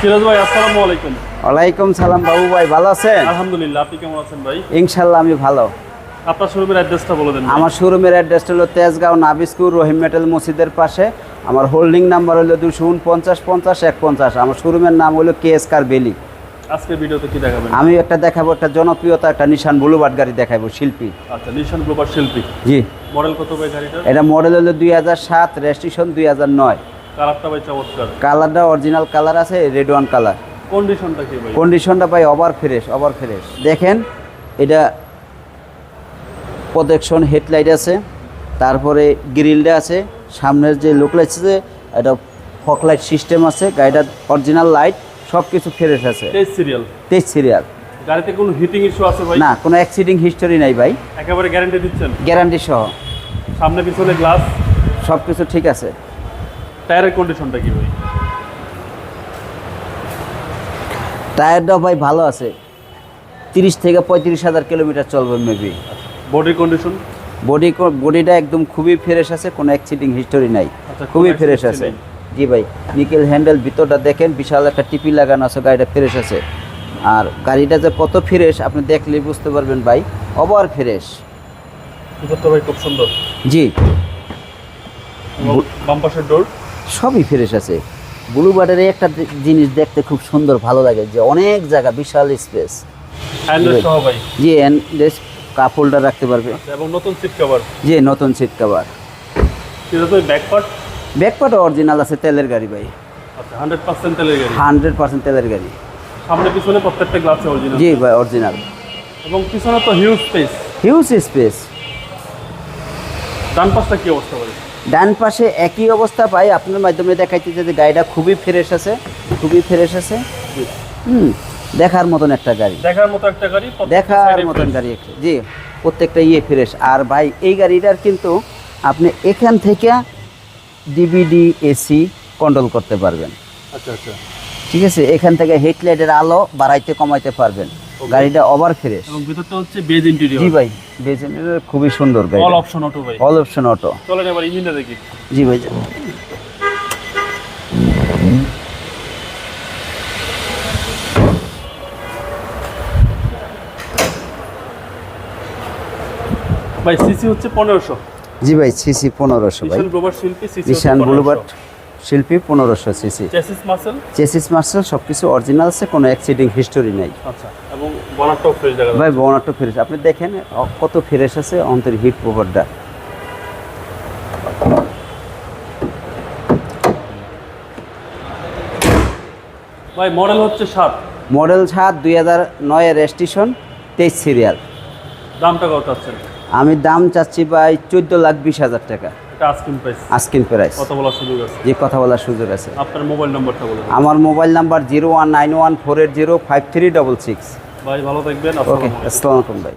সিরাজ ভাই আসসালামু আলাইকুম। ওয়ালাইকুম সালাম বাবু ভাই, ভালো আছেন? আলহামদুলিল্লাহ, আপনি কেমন আছেন ভাই? ইনশাল্লাহ আমি ভালো। আপনার শোরুমের অ্যাড্রেসটা বলে দেন। আমার শোরুমের অ্যাড্রেসটা হলো তেজগাঁও নাবিস্কুর রহিম মেটাল মসজিদের পাশে। আমার হোল্ডিং নাম্বার হলো 249 50 150। আমার শোরুমের নাম হলো KS কার বেলি। আজকের ভিডিওতে কি দেখাবেন? আমি একটা দেখাবো, একটা জনপ্রিয়তা, একটা নিশান ব্লুবার্ড গাড়ি দেখাবো, শিল্পী। আচ্ছা, নিশান ব্লুবার্ড শিল্পী। জি। মডেল কত ভাই গাড়িটার? এটা মডেল হলো 2007, রেজিস্ট্রেশন 2009। কালারটা ভাই চমৎকার। কালারটা অরিজিনাল কালার আছে, রেড ওয়ান কালার। কন্ডিশনটা কি ভাই? কন্ডিশনটা ভাই ওভার ফ্রেশ। দেখেন, এটা প্রোটেকশন হেডলাইট আছে, তারপরে গ্রিলটা আছে, সামনের যে লুক লাইট আছে এটা ফক লাইট সিস্টেম আছে, গাড়িটার অরিজিনাল লাইট সব কিছু ফ্রেশ আছে। 23 সিরিয়াল। গাড়িতে কোনো হিটিং ইস্যু আছে ভাই? না, কোনো অ্যাক্সিডেন্ট হিস্টোরি নাই ভাই। একেবারে গ্যারান্টি দিচ্ছেন? গ্যারান্টি সহ। সামনে পিছনে গ্লাস সব কিছু ঠিক আছে। টায়ারের কন্ডিশনটা কি ভাই? টায়ারটাও ভাই ভালো আছে, 30 থেকে 35,000 কিলোমিটার চলবে মেবি। Body condition? বডিটা একদম খুবই ফ্রেশ আছে, কোনো অ্যাক্সিডেন্ট হিস্টোরি নাই। আচ্ছা, খুবই ফ্রেশ আছে। জি ভাই, নিকেল হ্যান্ডেল, ভিতরটা দেখেন, বিশাল একটা টিপি লাগানো আছে, গাড়িটা ফ্রেশ আছে। আর গাড়িটা যে কত ফ্রেশ আপনি দেখলেই বুঝতে পারবেন ভাই, ওভার ফ্রেশ। ভিতরটা ভাই খুব সুন্দর। জি। বাম্পাসের ডোর সবই ফ্রেশ আছে। ব্লুবার্ডের একটা জিনিস দেখতে খুব সুন্দর, ভালো লাগে, যে অনেক জায়গা, বিশাল স্পেস। হ্যান্ডেল সহ ভাই? জি, হ্যান্ডলেস, কাপ হোল্ডার রাখতে পারবে। এবং নতুন সিট কভার? জি, নতুন সিট কভার। সিরাজ ভাই ব্যাকপার্ট? ব্যাকপার্টও অরিজিনাল আছে, তেলের গাড়ি ভাই। আচ্ছা, 100% তেলের গাড়ি? 100% তেলের গাড়ি। সামনে পিছনে প্রত্যেকটা গ্লাসে অরিজিনাল? জি ভাই, অরিজিনাল। এবং পিছনে তো হিউজ স্পেস। ডান পাশটা কি অবস্থা ভাই? ডান পাশে একই অবস্থা ভাই, আপনার মাধ্যমে দেখাইতেছে যে গাড়িটা খুবই ফ্রেশ আছে। দেখার মতন একটা গাড়ি। দেখার মতো একটা গাড়ি। জি, প্রত্যেকটা ফ্রেশ। আর ভাই এই গাড়িটার কিন্তু আপনি এখান থেকে DVD AC কন্ট্রোল করতে পারবেন। আচ্ছা, ঠিক আছে, এখান থেকে হেডলাইটের আলো বাড়াইতে কমাইতে পারবেন। গাড়িটা ওভার ফ্রেশ। এবং ভিতরটা হচ্ছে বেজ ইন্টেরিয়র? জি ভাই, বেজ ইন্টেরিয়র খুবই সুন্দর গাড়ি। অল অপশন অটো ভাই? All option auto. চলেন এবার ইঞ্জিনটা দেখি। জি ভাই। ভাই সিসি হচ্ছে 1500? জি ভাই, সিসি 1500 ভাই। নিশান ব্লুবার্ড শিল্পী সিসি? নিশান ব্লুবার্ড শিল্পী 1500 সিসি। চেসিস মাসেল সবকিছু অরিজিনাল আছে, কোনো অ্যাক্সিডেন্ট হিস্টোরি নাই। আচ্ছা, এবং বনারটাও ফ্রেশ দেখা যায় ভাই, বনারটা ফ্রেশ। আপনি দেখেন কত ফ্রেশ আছে, অন্তর হিট প্রপারটা। ভাই মডেল হচ্ছে 7? মডেল 7, 2009 এর রেজিস্ট্রেশন, 23 সিরিয়াল। দামটা কত চাচ্ছেন? আমি দাম চাচ্ছি ভাই 14,20,000 টাকা। এটা আস্কিং প্রাইস। কথা বলার সুযোগ আছে? যে কথা বলার সুযোগ আছে। আপনার মোবাইল নাম্বারটা বলুন। আমার মোবাইল নাম্বার 01914805366। ভাই ভালো থাকবেন। ওকে, আসসালামু আলাইকুম ভাই।